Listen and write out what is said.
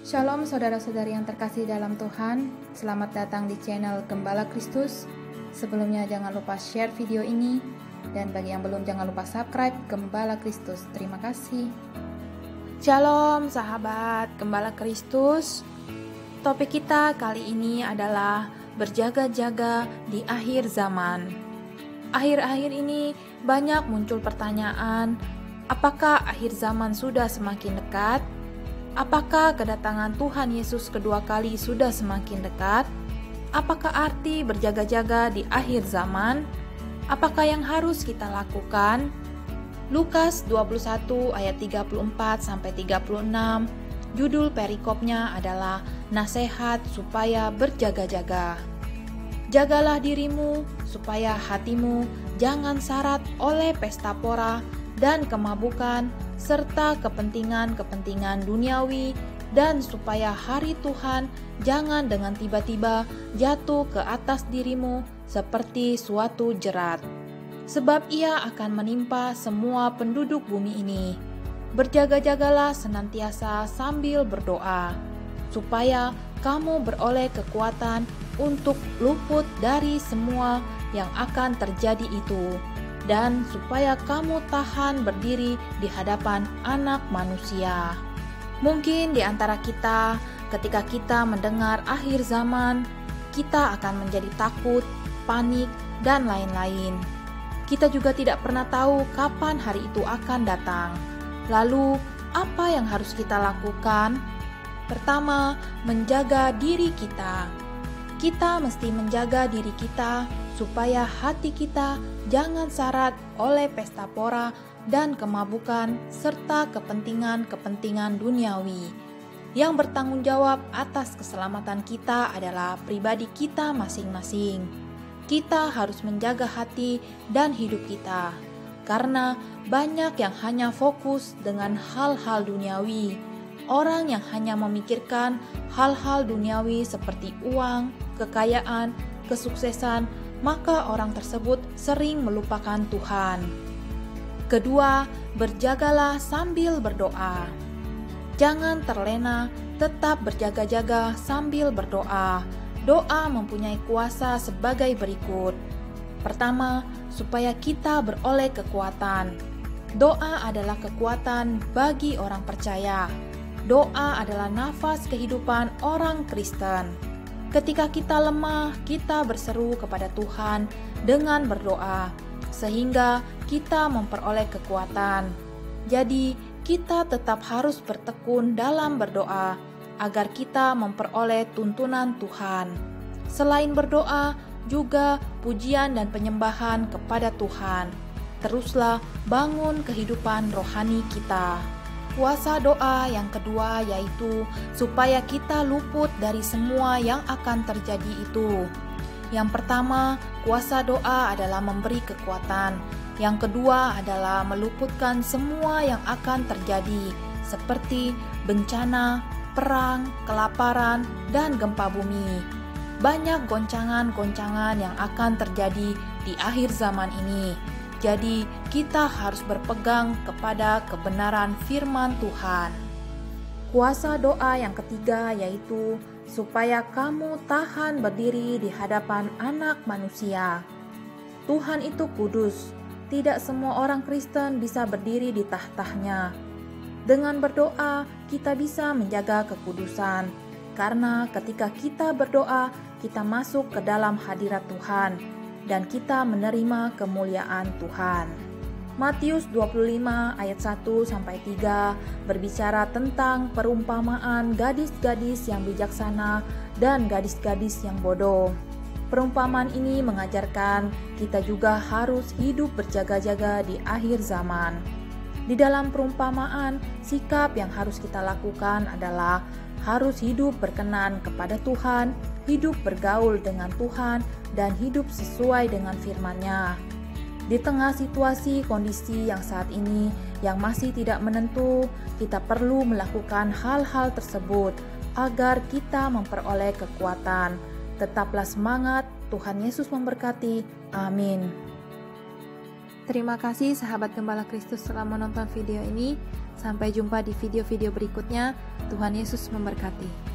Shalom saudara-saudari yang terkasih dalam Tuhan, selamat datang di channel Gembala Kristus. Sebelumnya jangan lupa share video ini, dan bagi yang belum jangan lupa subscribe Gembala Kristus. Terima kasih. Shalom sahabat Gembala Kristus. Topik kita kali ini adalah berjaga-jaga di akhir zaman. Akhir-akhir ini banyak muncul pertanyaan, apakah akhir zaman sudah semakin dekat? Apakah kedatangan Tuhan Yesus kedua kali sudah semakin dekat? Apakah arti berjaga-jaga di akhir zaman? Apakah yang harus kita lakukan? Lukas 21 ayat 34-36, judul perikopnya adalah nasihat supaya berjaga-jaga. Jagalah dirimu supaya hatimu jangan syarat oleh pesta pora dan kemabukan, serta kepentingan-kepentingan duniawi, dan supaya hari Tuhan jangan dengan tiba-tiba jatuh ke atas dirimu seperti suatu jerat. Sebab ia akan menimpa semua penduduk bumi ini. Berjaga-jagalah senantiasa sambil berdoa, supaya kamu beroleh kekuatan untuk luput dari semua yang akan terjadi itu, dan supaya kamu tahan berdiri di hadapan Anak Manusia. Mungkin di antara kita, ketika kita mendengar akhir zaman, kita akan menjadi takut, panik, dan lain-lain. Kita juga tidak pernah tahu kapan hari itu akan datang. Lalu, apa yang harus kita lakukan? Pertama, menjaga diri kita. Kita mesti menjaga diri kita supaya hati kita jangan syarat oleh pesta pora dan kemabukan serta kepentingan-kepentingan duniawi. Yang bertanggung jawab atas keselamatan kita adalah pribadi kita masing-masing. Kita harus menjaga hati dan hidup kita, karena banyak yang hanya fokus dengan hal-hal duniawi. Orang yang hanya memikirkan hal-hal duniawi seperti uang, kekayaan, kesuksesan, maka orang tersebut sering melupakan Tuhan. Kedua, berjagalah sambil berdoa. Jangan terlena, tetap berjaga-jaga sambil berdoa. Doa mempunyai kuasa sebagai berikut. Pertama, supaya kita beroleh kekuatan. Doa adalah kekuatan bagi orang percaya. Doa adalah nafas kehidupan orang Kristen. Ketika kita lemah, kita berseru kepada Tuhan dengan berdoa, sehingga kita memperoleh kekuatan. Jadi, kita tetap harus bertekun dalam berdoa, agar kita memperoleh tuntunan Tuhan. Selain berdoa, juga pujian dan penyembahan kepada Tuhan. Teruslah bangun kehidupan rohani kita. Kuasa doa yang kedua yaitu supaya kita luput dari semua yang akan terjadi itu. Yang pertama, kuasa doa adalah memberi kekuatan. Yang kedua adalah meluputkan semua yang akan terjadi, seperti bencana, perang, kelaparan, dan gempa bumi. Banyak goncangan-goncangan yang akan terjadi di akhir zaman ini. Jadi, kita harus berpegang kepada kebenaran firman Tuhan. Kuasa doa yang ketiga yaitu supaya kamu tahan berdiri di hadapan Anak Manusia. Tuhan itu kudus. Tidak semua orang Kristen bisa berdiri di tahtanya. Dengan berdoa, kita bisa menjaga kekudusan. Karena ketika kita berdoa, kita masuk ke dalam hadirat Tuhan, dan kita menerima kemuliaan Tuhan. Matius 25 ayat 1-3 berbicara tentang perumpamaan gadis-gadis yang bijaksana dan gadis-gadis yang bodoh. Perumpamaan ini mengajarkan kita juga harus hidup berjaga-jaga di akhir zaman. Di dalam perumpamaan, sikap yang harus kita lakukan adalah harus hidup berkenan kepada Tuhan, hidup bergaul dengan Tuhan, dan hidup sesuai dengan firman-Nya. Di tengah situasi kondisi yang saat ini yang masih tidak menentu, kita perlu melakukan hal-hal tersebut agar kita memperoleh kekuatan. Tetaplah semangat, Tuhan Yesus memberkati. Amin. Terima kasih sahabat Gembala Kristus telah menonton video ini. Sampai jumpa di video-video berikutnya. Tuhan Yesus memberkati.